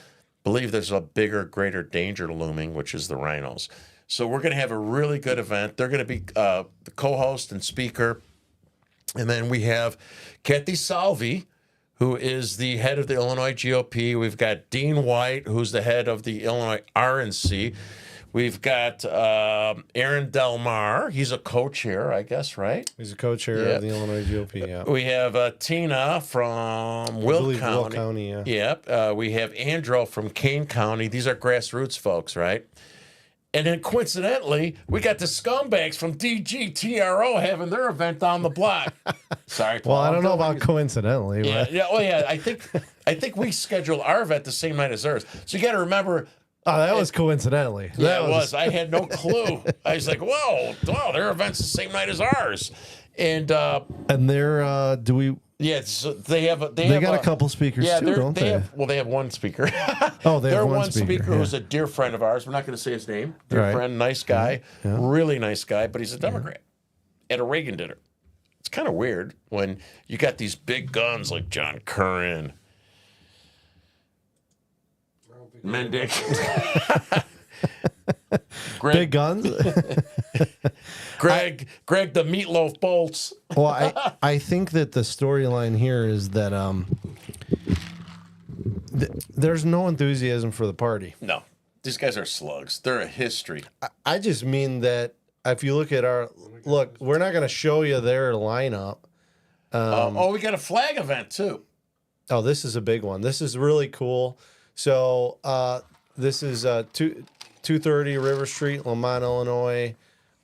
believe there's a bigger, greater danger looming, which is the rhinos. So we're going to have a really good event. They're going to be the co-host and speaker. And then we have Kathy Salvi, who is the head of the Illinois GOP. We've got Dean White, who's the head of the Illinois RNC. We've got Aaron Delmar. He's a co-chair, I guess, right? He's a co-chair of the Illinois GOP, yeah. We have Tina from Will believe County. Will County, yeah. Yep. We have Andrew from Kane County. These are grassroots folks, right? And then coincidentally, we got the scumbags from DGTRO having their event down the block. Sorry, Paul. Well, I don't know about coincidentally. Yeah, But yeah. Oh, yeah. I think we scheduled our event the same night as theirs. So you got to remember. Oh, that was coincidentally. Yeah, it was. I had no clue. I was like, whoa, their event's the same night as ours. And they're do we? yeah, so they have They got a couple speakers too, don't they? They have one speaker. Oh, they have They're one speaker, who's a dear friend of ours. We're not going to say his name. Dear Right. friend, nice guy, Yeah. really nice guy, but he's a Democrat at a Reagan dinner. It's kind of weird when you got these big guns like John Curran, Mendick, Big guns. Greg the Meatloaf Bolts. Well, I think that the storyline here is that there's no enthusiasm for the party. No. These guys are slugs. They're a history. I just mean that if you look at look, we're not going to show you their lineup. We got a flag event too. Oh, this is a big one. This is really cool. So this is 230 River Street, Lamont, Illinois.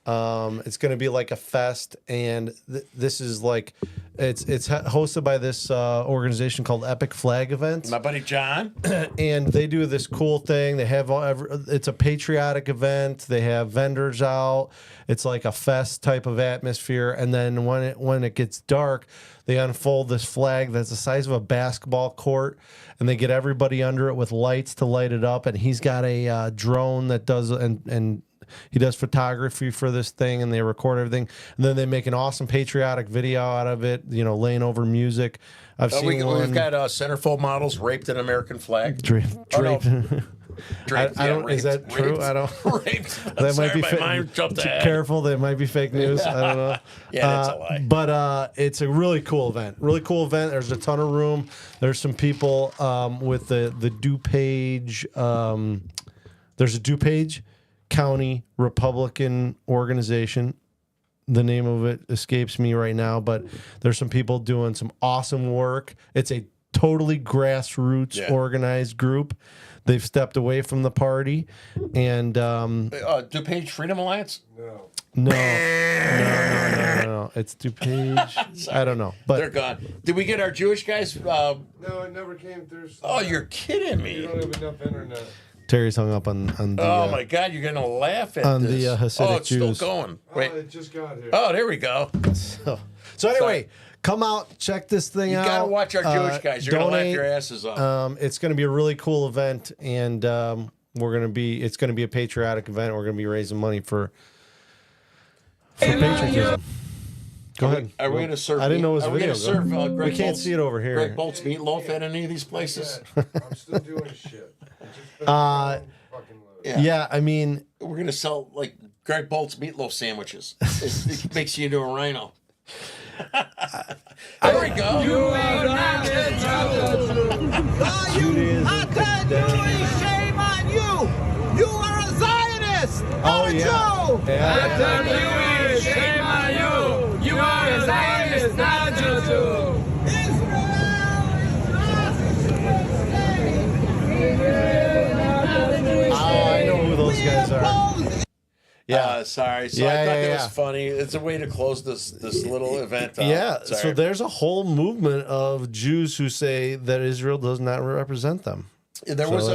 It's going to be like a fest, and this is like it's hosted by this organization called Epic Flag Events. My buddy John, and they do this cool thing. They have it's a patriotic event. They have vendors out. It's like a fest type of atmosphere, and then when it gets dark, they unfold this flag that's the size of a basketball court, and they get everybody under it with lights to light it up. And he's got a drone that does and he does photography for this thing, and they record everything. And then they make an awesome patriotic video out of it, laying over music. I've seen one. We've got centerfold models raped an American flag. Draped. Draped. I don't. Is that true? Raped. I don't. Raped. That might be my mind jumped ahead. Careful. That might be fake news. I don't know. Yeah, that's a lie. But it's a really cool event. Really cool event. There's a ton of room. There's some people with the DuPage. There's a DuPage County Republican organization. The name of it escapes me right now, but there's some people doing some awesome work. It's a totally grassroots organized group. They've stepped away from the party, and DuPage Freedom Alliance? No. It's DuPage. I don't know, but they're gone. Did we get our Jewish guys? No, it never came through. Oh, you're kidding me! You don't have enough internet. Terry's hung up on the. Oh my God, you're gonna laugh at on this. the Hasidic it's Jews. Still going. Wait, it just got here. Oh, there we go. So anyway, come out, check this thing out. You gotta watch our Jewish guys. You're gonna laugh your asses off. It's gonna be a really cool event, and it's gonna be a patriotic event. We're gonna be raising money for patriotism. Go ahead. Are we gonna serve? I didn't know it was a video. Serve, we can't see it over here. Greg Bolt's meatloaf at any of these places? I'm still doing shit. Yeah, I mean, we're gonna sell like Greg Bolt's meatloaf sandwiches. It makes you into a rhino. There we go. You are not in trouble. Shame on you. You are a Zionist. Oh yeah. Shame on you. You are a Zionist, not a Jew. I know who those guys are. Yeah, sorry. So I thought that was funny. It's a way to close this little event. So there's a whole movement of Jews who say that Israel does not represent them. There was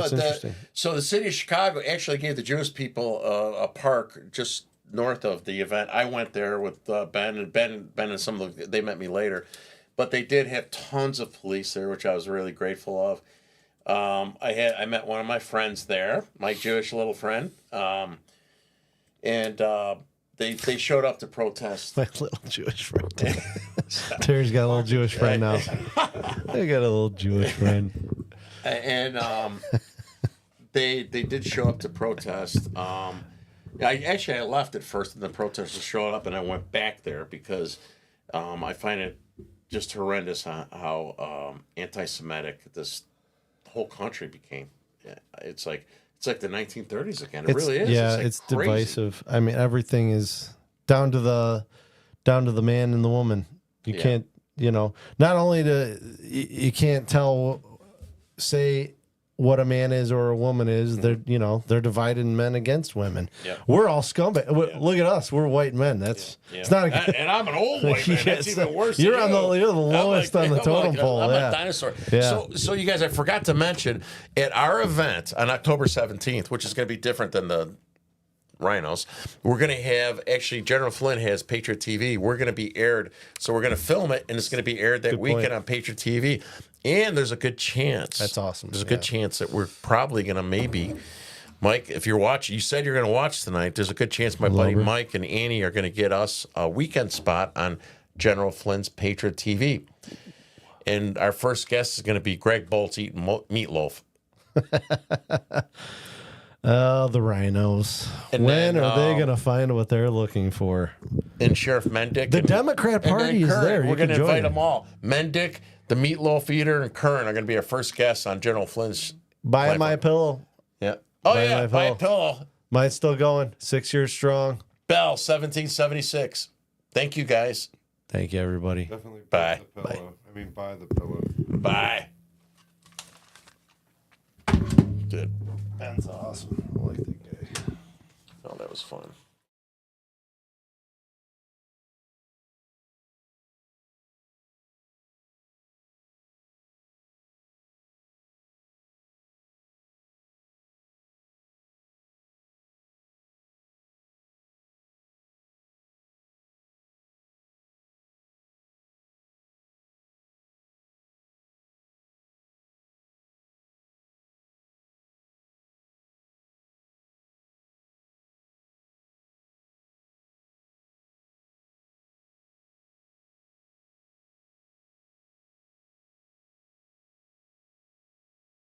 so the city of Chicago actually gave the Jewish people a park just north of the event. I went there with Ben and some of they met me later, but they did have tons of police there, which I was really grateful of. I met one of my friends there, my Jewish little friend, and they showed up to protest. My little Jewish friend. Terry's got a little Jewish friend now. I got a little Jewish friend. And they did show up to protest. I left at first, and the protesters showed up, and I went back there because I find it just horrendous how anti-Semitic this whole country became. It's like the 1930s again. It really is. Yeah, it's crazy. Divisive. I mean, everything is down to the man and the woman. You can't, not only you can't say what a man is or a woman is. They're dividing men against women. Yep. We're all scumbag. Look at us. We're white men. It's not a and I'm an old white man. That's even worse. You're the lowest on the totem pole. I'm a dinosaur. Yeah. So you guys, I forgot to mention at our event on October 17th, which is going to be different than the Rhinos, we're going to have, actually, General Flynn has Patriot TV. We're going to be aired. So we're going to film it, and it's going to be aired that weekend on Patriot TV. And there's a good chance. That's awesome. There's a good chance that we're probably going to maybe, Mike, if you're watching, you said you're going to watch tonight. There's a good chance my buddy Mike and Annie are going to get us a weekend spot on General Flynn's Patriot TV. And our first guest is going to be Greg Bolt's eating meatloaf. The rhinos. And when are they going to find what they're looking for? And Sheriff Mendick. The Democrat Party is there. We're going to invite them all. Mendick, the meatloaf eater, and Kern are going to be our first guests on General Flynn's Buy my pillow. Yeah. Oh, Buy yeah, my buy a pillow. pillow. Mine's still going. 6 years strong. Bell, 1776. Thank you, guys. Thank you, everybody. Definitely Bye. the pillow. I mean, buy the pillow. Bye. Good. Ben's awesome. I like that guy. Oh, that was fun.